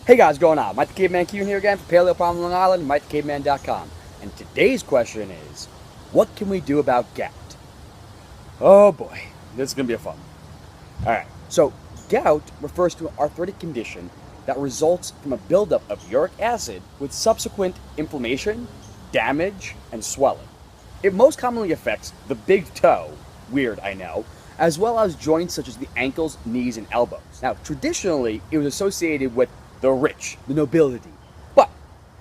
Hey guys, going on? Mike the Caveman Q here again from Paleo Palm, Long Island, MikeTheCaveman.com. And today's question is, what can we do about gout? Oh boy, this is going to be a fun one. Alright, so gout refers to an arthritic condition that results from a buildup of uric acid with subsequent inflammation, damage, and swelling. It most commonly affects the big toe, weird I know, as well as joints such as the ankles, knees, and elbows. Now, traditionally, it was associated with the rich, the nobility. But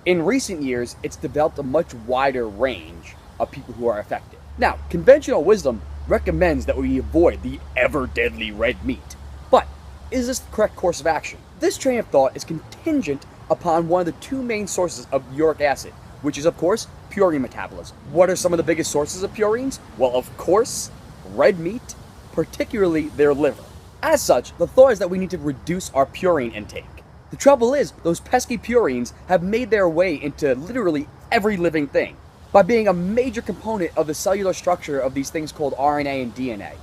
in recent years, it's developed a much wider range of people who are affected. Now, conventional wisdom recommends that we avoid the ever-deadly red meat. But is this the correct course of action? This train of thought is contingent upon one of the two main sources of uric acid, which is, of course, purine metabolism. What are some of the biggest sources of purines? Well, of course, red meat, particularly their liver. As such, the thought is that we need to reduce our purine intake. The trouble is, those pesky purines have made their way into literally every living thing by being a major component of the cellular structure of these things called RNA and DNA.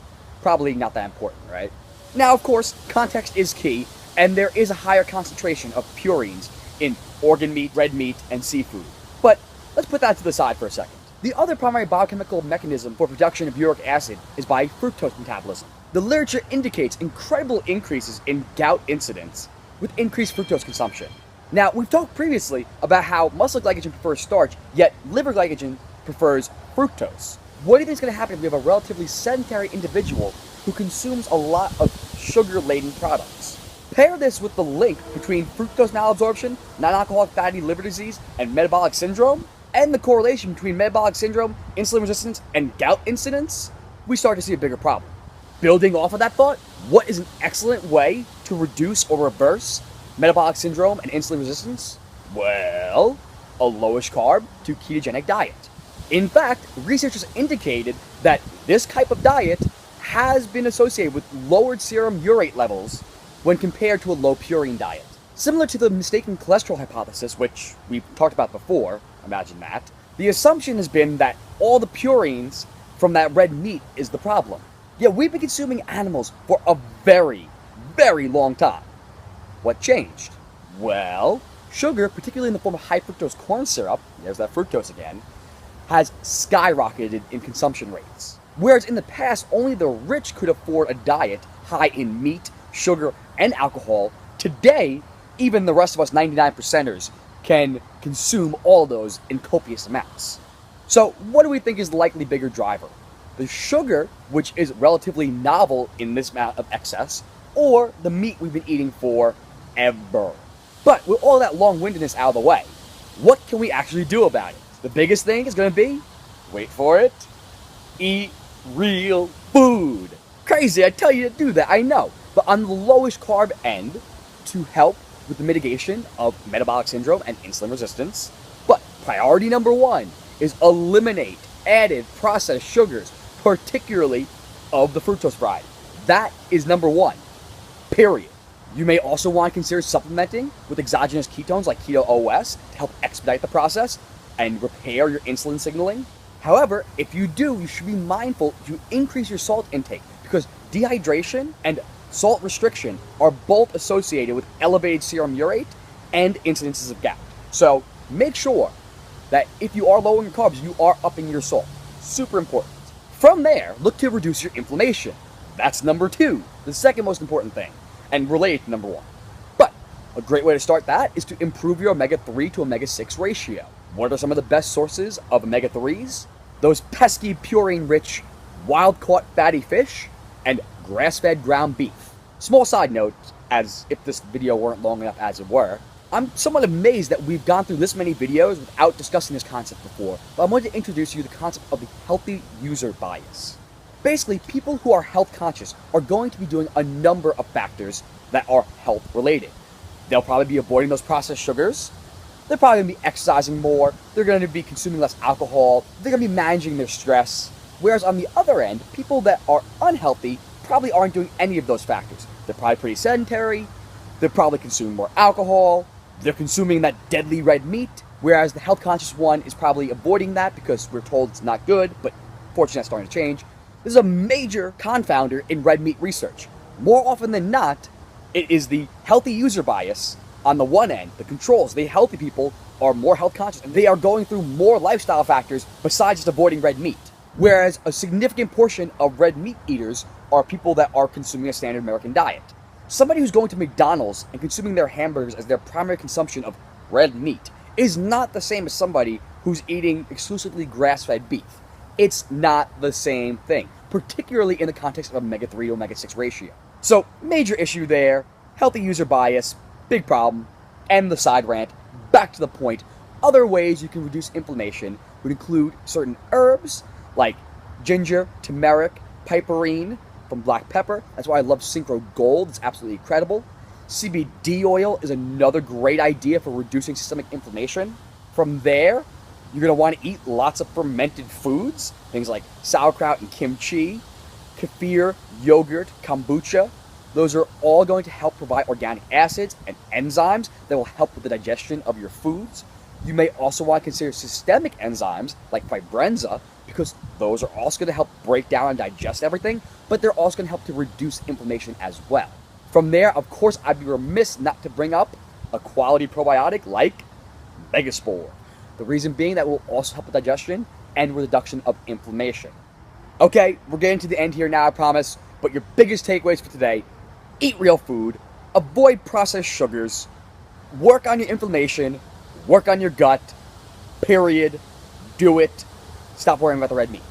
Probably not that important, right? Now, of course, context is key, and there is a higher concentration of purines in organ meat, red meat, and seafood. But let's put that to the side for a second. The other primary biochemical mechanism for production of uric acid is by fructose metabolism. The literature indicates incredible increases in gout incidence with increased fructose consumption. Now, we've talked previously about how muscle glycogen prefers starch, yet liver glycogen prefers fructose. What do you think is going to happen if we have a relatively sedentary individual who consumes a lot of sugar-laden products? Pair this with the link between fructose malabsorption, non-alcoholic fatty liver disease, and metabolic syndrome, and the correlation between metabolic syndrome, insulin resistance, and gout incidence, we start to see a bigger problem. Building off of that thought, what is an excellent way to reduce or reverse metabolic syndrome and insulin resistance? Well, a lowish carb to ketogenic diet. In fact, researchers indicated that this type of diet has been associated with lowered serum urate levels when compared to a low purine diet. Similar to the mistaken cholesterol hypothesis, which we've talked about before, imagine that, the assumption has been that all the purines from that red meat is the problem. Yet we've been consuming animals for a very, very long time. What changed? Well, sugar, particularly in the form of high fructose corn syrup, there's that fructose again, has skyrocketed in consumption rates. Whereas in the past, only the rich could afford a diet high in meat, sugar, and alcohol, today, even the rest of us 99%ers can consume all those in copious amounts. So what do we think is the likely bigger driver? The sugar, which is relatively novel in this amount of excess, or the meat we've been eating forever. But with all that long-windedness out of the way, what can we actually do about it? The biggest thing is going to be, wait for it, eat real food. Crazy, I tell you to do that, I know. But on the lowest carb end, to help with the mitigation of metabolic syndrome and insulin resistance. But priority number one is eliminate added processed sugars, particularly of the fructose variety. That is number one, period. You may also want to consider supplementing with exogenous ketones like Keto OS to help expedite the process and repair your insulin signaling. However, if you do, you should be mindful to increase your salt intake because dehydration and salt restriction are both associated with elevated serum urate and incidences of gout. So make sure that if you are lowering your carbs, you are upping your salt. Super important. From there, look to reduce your inflammation. That's number two, the second most important thing, and related to number one. But a great way to start that is to improve your omega-3 to omega-6 ratio. What are some of the best sources of omega-3s? Those pesky purine-rich, wild-caught fatty fish and grass-fed ground beef. Small side note, as if this video weren't long enough as it were, I'm somewhat amazed that we've gone through this many videos without discussing this concept before, but I wanted to introduce you to the concept of the healthy user bias. Basically, people who are health conscious are going to be doing a number of factors that are health related. They'll probably be avoiding those processed sugars, they're probably going to be exercising more, they're going to be consuming less alcohol, they're going to be managing their stress, whereas on the other end, people that are unhealthy probably aren't doing any of those factors. They're probably pretty sedentary, they're probably consuming more alcohol, they're consuming that deadly red meat, whereas the health conscious one is probably avoiding that because we're told it's not good, but fortunately that's starting to change. This is a major confounder in red meat research. More often than not, it is the healthy user bias On the one end, the controls, the healthy people, are more health conscious and they are going through more lifestyle factors besides just avoiding red meat. Whereas a significant portion of red meat eaters are people that are consuming a standard American diet. Somebody who's going to McDonald's and consuming their hamburgers as their primary consumption of red meat is not the same as somebody who's eating exclusively grass-fed beef. It's not the same thing, particularly in the context of omega-3 to omega-6 ratio. So, major issue there, healthy user bias, big problem, and the side rant. Back to the point, other ways you can reduce inflammation would include certain herbs like ginger, turmeric, piperine from black pepper. That's why I love Synchro Gold. It's absolutely incredible. CBD oil is another great idea for reducing systemic inflammation. From there, you're going to want to eat lots of fermented foods, things like sauerkraut and kimchi, kefir, yogurt, kombucha. Those are all going to help provide organic acids and enzymes that will help with the digestion of your foods. You may also want to consider systemic enzymes like fibrenza, because those are also going to help break down and digest everything, but they're also going to help to reduce inflammation as well. From there, of course, I'd be remiss not to bring up a quality probiotic like Megaspore. The reason being that will also help with digestion and reduction of inflammation. Okay, we're getting to the end here now, I promise, but your biggest takeaways for today: eat real food, avoid processed sugars, work on your inflammation, work on your gut, period, do it, stop worrying about the red meat.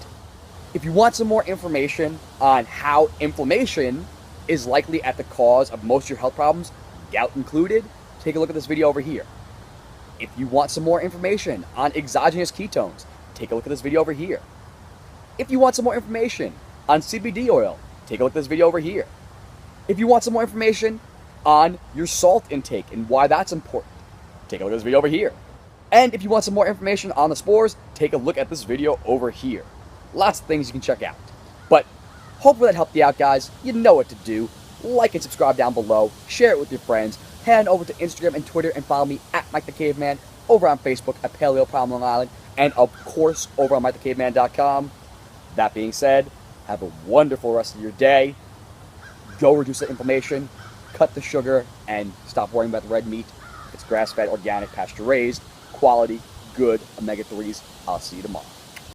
If you want some more information on how inflammation is likely at the cause of most of your health problems, gout included, take a look at this video over here. If you want some more information on exogenous ketones, take a look at this video over here. If you want some more information on CBD oil, take a look at this video over here. If you want some more information on your salt intake and why that's important, take a look at this video over here. And if you want some more information on the spores, take a look at this video over here. Lots of things you can check out. But hopefully that helped you out, guys. You know what to do. Like and subscribe down below. Share it with your friends. Head over to Instagram and Twitter and follow me at Mike the Caveman. Over on Facebook at Paleo Problem Long Island. And of course, over on MikeTheCaveman.com. That being said, have a wonderful rest of your day. Go reduce the inflammation, cut the sugar, and stop worrying about the red meat. It's grass-fed, organic, pasture-raised, quality, good omega-3s. I'll see you tomorrow.